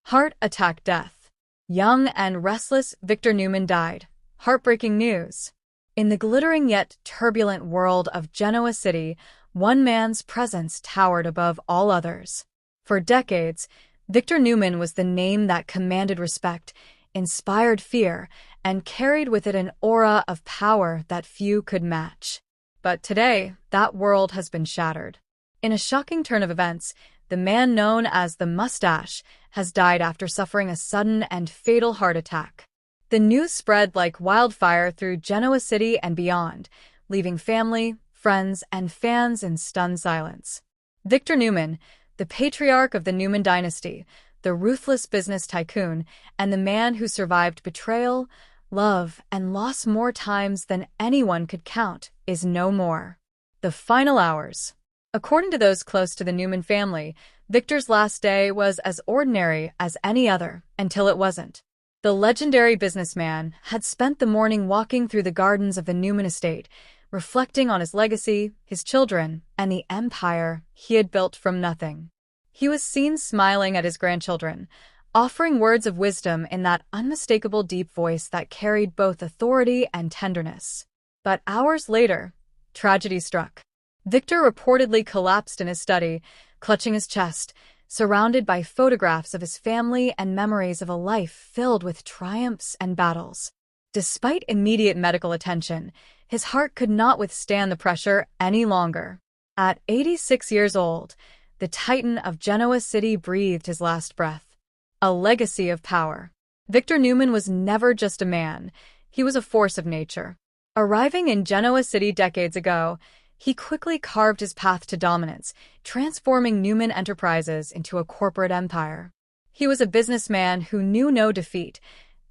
Heart attack death. Young and restless Victor Newman died. Heartbreaking news. In the glittering yet turbulent world of Genoa City, one man's presence towered above all others. For decades, Victor Newman was the name that commanded respect, inspired fear, and carried with it an aura of power that few could match. But today, that world has been shattered. In a shocking turn of events, the man known as the Mustache has died after suffering a sudden and fatal heart attack. The news spread like wildfire through Genoa City and beyond, leaving family, friends, and fans in stunned silence. Victor Newman, the patriarch of the Newman dynasty, the ruthless business tycoon, and the man who survived betrayal, love, and loss more times than anyone could count, is no more. The final hours. According to those close to the Newman family, Victor's last day was as ordinary as any other, until it wasn't. The legendary businessman had spent the morning walking through the gardens of the Newman estate, reflecting on his legacy, his children, and the empire he had built from nothing. He was seen smiling at his grandchildren, offering words of wisdom in that unmistakable deep voice that carried both authority and tenderness. But hours later, tragedy struck. Victor reportedly collapsed in his study, clutching his chest, surrounded by photographs of his family and memories of a life filled with triumphs and battles. Despite immediate medical attention, his heart could not withstand the pressure any longer. At 86 years old, the Titan of Genoa City breathed his last breath. A legacy of power. Victor Newman was never just a man, he was a force of nature. Arriving in Genoa City decades ago, he quickly carved his path to dominance, transforming Newman Enterprises into a corporate empire. He was a businessman who knew no defeat.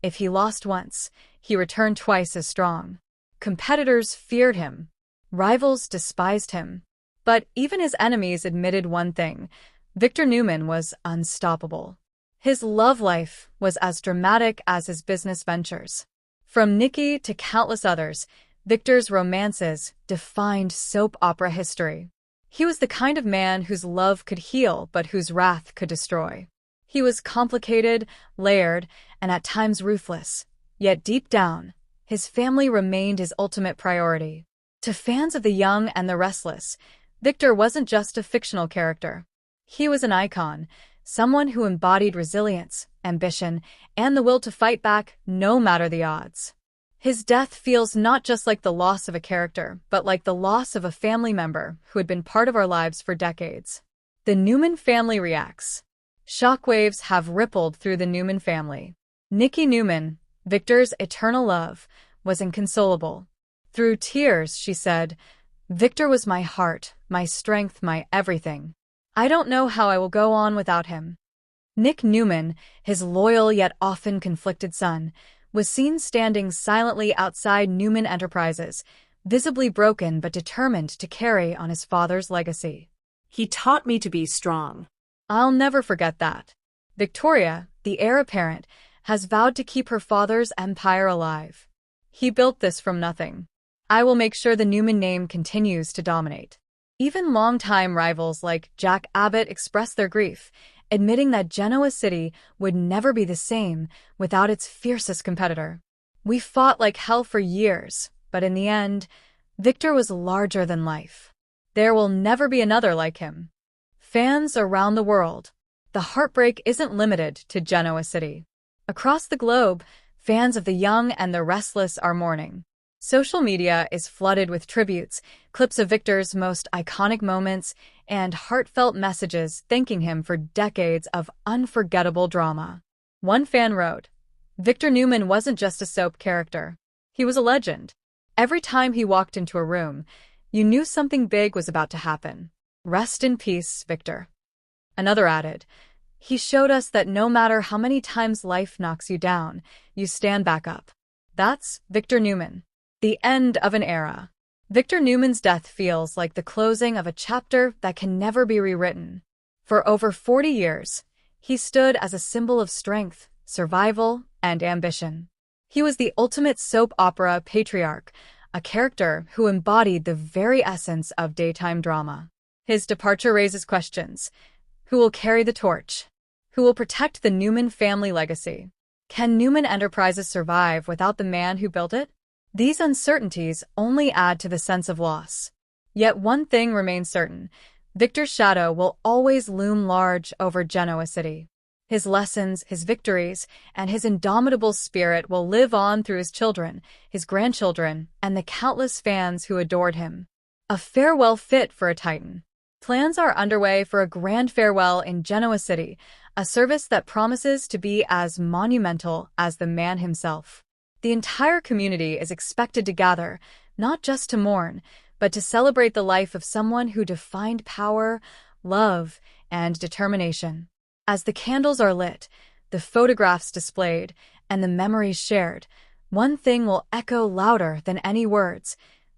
If he lost once, he returned twice as strong. Competitors feared him. Rivals despised him. But even his enemies admitted one thing: Victor Newman was unstoppable. His love life was as dramatic as his business ventures. From Nikki to countless others, Victor's romances defined soap opera history. He was the kind of man whose love could heal but whose wrath could destroy. He was complicated, layered, and at times ruthless. Yet deep down, his family remained his ultimate priority. To fans of the young and the restless, Victor wasn't just a fictional character. He was an icon, someone who embodied resilience, ambition, and the will to fight back no matter the odds. His death feels not just like the loss of a character, but like the loss of a family member who had been part of our lives for decades. The Newman family reacts. Shockwaves have rippled through the Newman family. Nikki Newman, Victor's eternal love, was inconsolable. Through tears, she said, "Victor was my heart, my strength, my everything. I don't know how I will go on without him." Nick Newman, his loyal yet often conflicted son, was seen standing silently outside Newman Enterprises, visibly broken but determined to carry on his father's legacy. "He taught me to be strong." I'll never forget that. Victoria, the heir apparent, has vowed to keep her father's empire alive. He built this from nothing. I will make sure the Newman name continues to dominate. Even longtime rivals like Jack Abbott expressed their grief, admitting that Genoa City would never be the same without its fiercest competitor. We fought like hell for years, but in the end, Victor was larger than life. There will never be another like him. Fans around the world. The heartbreak isn't limited to Genoa City. Across the globe, fans of the young and the restless are mourning. Social media is flooded with tributes, clips of Victor's most iconic moments, and heartfelt messages thanking him for decades of unforgettable drama. One fan wrote, "Victor Newman wasn't just a soap character. He was a legend. Every time he walked into a room, you knew something big was about to happen. Rest in peace, Victor." Another added, "He showed us that no matter how many times life knocks you down, you stand back up." That's Victor Newman. The end of an era. Victor Newman's death feels like the closing of a chapter that can never be rewritten. For over 40 years, he stood as a symbol of strength, survival, and ambition. He was the ultimate soap opera patriarch, a character who embodied the very essence of daytime drama. His departure raises questions. Who will carry the torch? Who will protect the Newman family legacy? Can Newman Enterprises survive without the man who built it? These uncertainties only add to the sense of loss. Yet one thing remains certain: Victor's shadow will always loom large over Genoa City. His lessons, his victories, and his indomitable spirit will live on through his children, his grandchildren, and the countless fans who adored him. A farewell fit for a Titan. Plans are underway for a grand farewell in Genoa City, a service that promises to be as monumental as the man himself. The entire community is expected to gather, not just to mourn, but to celebrate the life of someone who defined power, love, and determination. As the candles are lit, the photographs displayed, and the memories shared, one thing will echo louder than any words: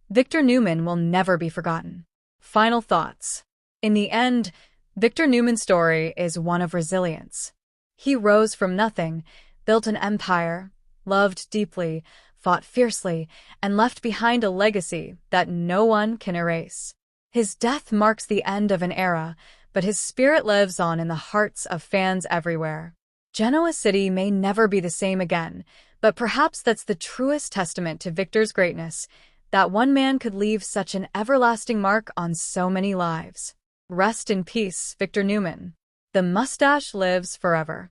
Victor Newman will never be forgotten. Final thoughts. In the end, Victor Newman's story is one of resilience. He rose from nothing, built an empire, loved deeply, fought fiercely, and left behind a legacy that no one can erase. His death marks the end of an era, but his spirit lives on in the hearts of fans everywhere. Genoa City may never be the same again, but perhaps that's the truest testament to Victor's greatness, that one man could leave such an everlasting mark on so many lives. Rest in peace, Victor Newman. The mustache lives forever.